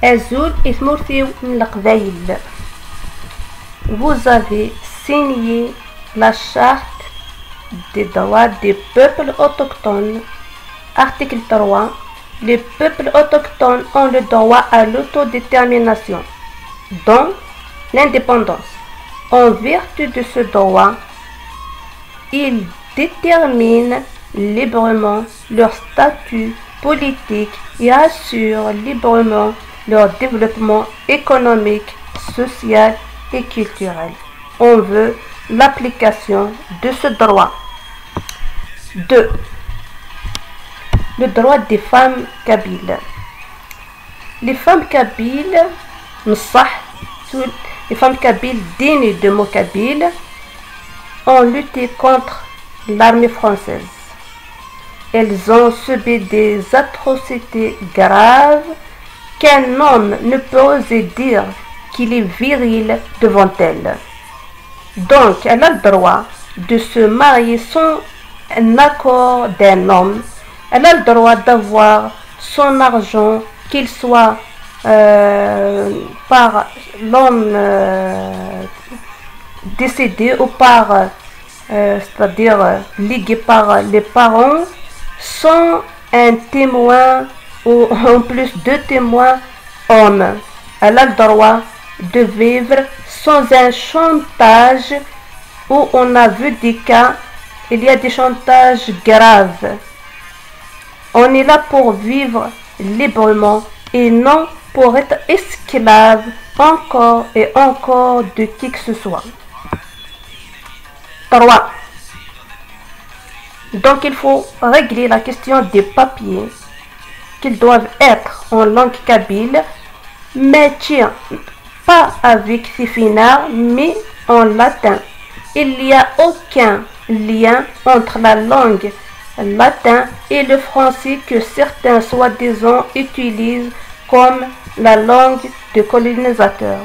Azul Ismourthiou Nlaqbaïl. Vous avez signé la charte des droits des peuples autochtones. Article 3. Les peuples autochtones ont le droit à l'autodétermination, dont l'indépendance. En vertu de ce droit, ils déterminent librement leur statut politique et assurent librement leur développement économique, social et culturel. On veut l'application de ce droit. 2. Le droit des femmes kabyles. Les femmes kabyles, les femmes kabyles dignes de mots kabyle, ont lutté contre l'armée française. Elles ont subi des atrocités graves qu'un homme ne peut oser dire qu'il est viril devant elles. Donc, elle a le droit de se marier sans un accord d'un homme. Elle a le droit d'avoir son argent, qu'il soit par l'homme décédé ou par, c'est-à-dire légué par les parents, sans un témoin ou en plus de témoins hommes. Elle a le droit de vivre sans un chantage où on a vu des cas, il y a des chantages graves. On est là pour vivre librement et non pour être esclave encore et encore de qui que ce soit. 3. Donc il faut régler la question des papiers qu'ils doivent être en langue kabyle, mais tiens, pas avec Fifinard, mais en latin. Il n'y a aucun lien entre la langue latin et le français que certains soi-disant utilisent comme la langue des colonisateurs.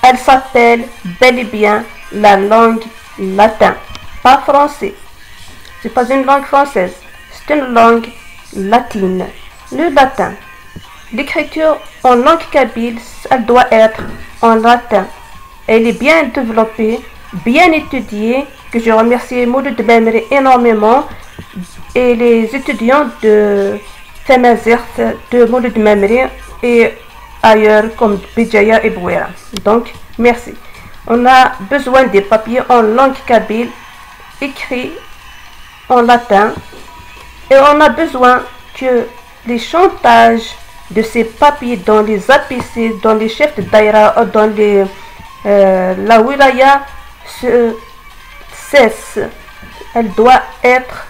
Elle s'appelle bel et bien la langue latin, pas français. C'est pas une langue française, c'est une langue latine. Le latin. L'écriture en langue kabyle, elle doit être en latin. Elle est bien développée, bien étudiée, que je remercie Mouloud Bemri énormément et les étudiants de Tamazirt de Mouloud Bemri et ailleurs comme Bijaya et Bouera. Donc, merci. On a besoin des papiers en langue kabyle écrits en latin et on a besoin que les chantages de ces papiers dans les APC, dans les chefs de daïra, dans les, la wilaya se cesse. Elle doit être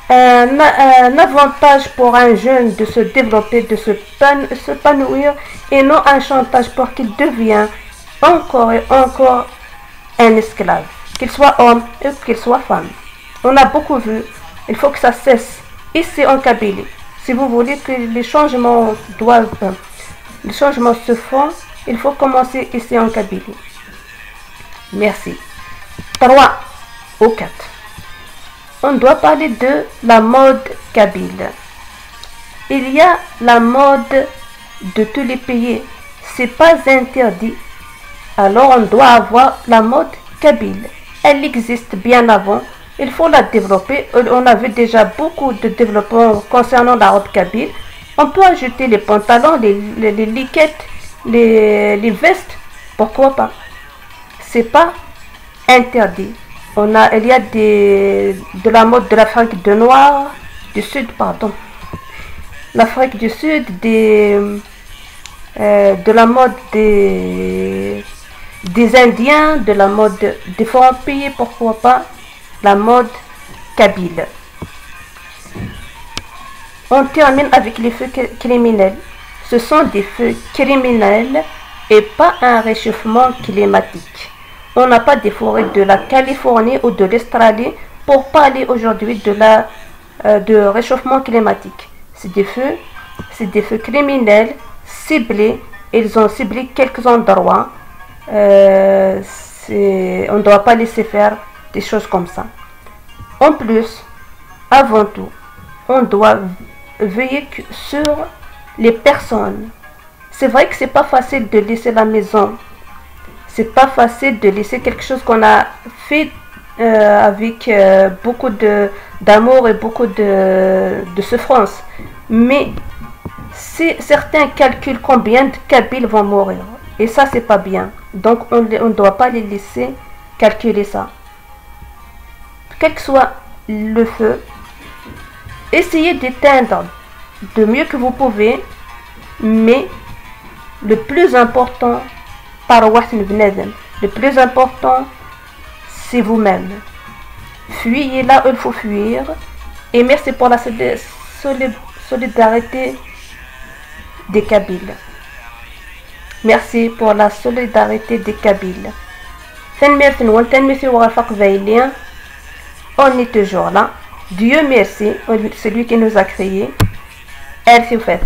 un avantage pour un jeune de se développer, de s'épanouir et non un chantage pour qu'il devienne encore et encore un esclave, qu'il soit homme ou qu'il soit femme. On a beaucoup vu, il faut que ça cesse ici en Kabylie. Si vous voulez que les changements se font, il faut commencer ici en Kabylie. Merci. 3 ou 4. On doit parler de la mode kabyle. Il y a la mode de tous les pays. C'est pas interdit. Alors on doit avoir la mode kabyle. Elle existe bien avant. Il faut la développer. On a vu déjà beaucoup de développement concernant la robe kabyle. On peut ajouter les pantalons, les liquettes, les vestes. Pourquoi pas? C'est pas interdit. Il y a de la mode de l'Afrique du Sud, pardon. L'Afrique du Sud, de la mode des Indiens, de la mode des différents pays, pourquoi pas la mode kabyle. On termine avec les feux criminels. Ce sont des feux criminels et pas un réchauffement climatique. On n'a pas des forêts de la Californie ou de l'Australie pour parler aujourd'hui de réchauffement climatique. C'est des feux criminels ciblés. Ils ont ciblé quelques endroits. On ne doit pas laisser faire des choses comme ça. En plus, avant tout, on doit veiller sur les personnes. c'est vrai que c'est pas facile de laisser la maison. C'est pas facile de laisser quelque chose qu'on a fait avec beaucoup d'amour et beaucoup de souffrance. Mais certains calculent combien de Kabyles vont mourir. Et ça, c'est pas bien. Donc, on ne doit pas les laisser calculer ça. Quel que soit le feu, essayez d'éteindre de mieux que vous pouvez. Mais le plus important, le plus important, c'est vous-même. Fuyez là où il faut fuir. Et merci pour la solidarité des Kabyles. Merci pour la solidarité des Kabyles. On est toujours là. Dieu merci, celui qui nous a créés. Elle s'est faite.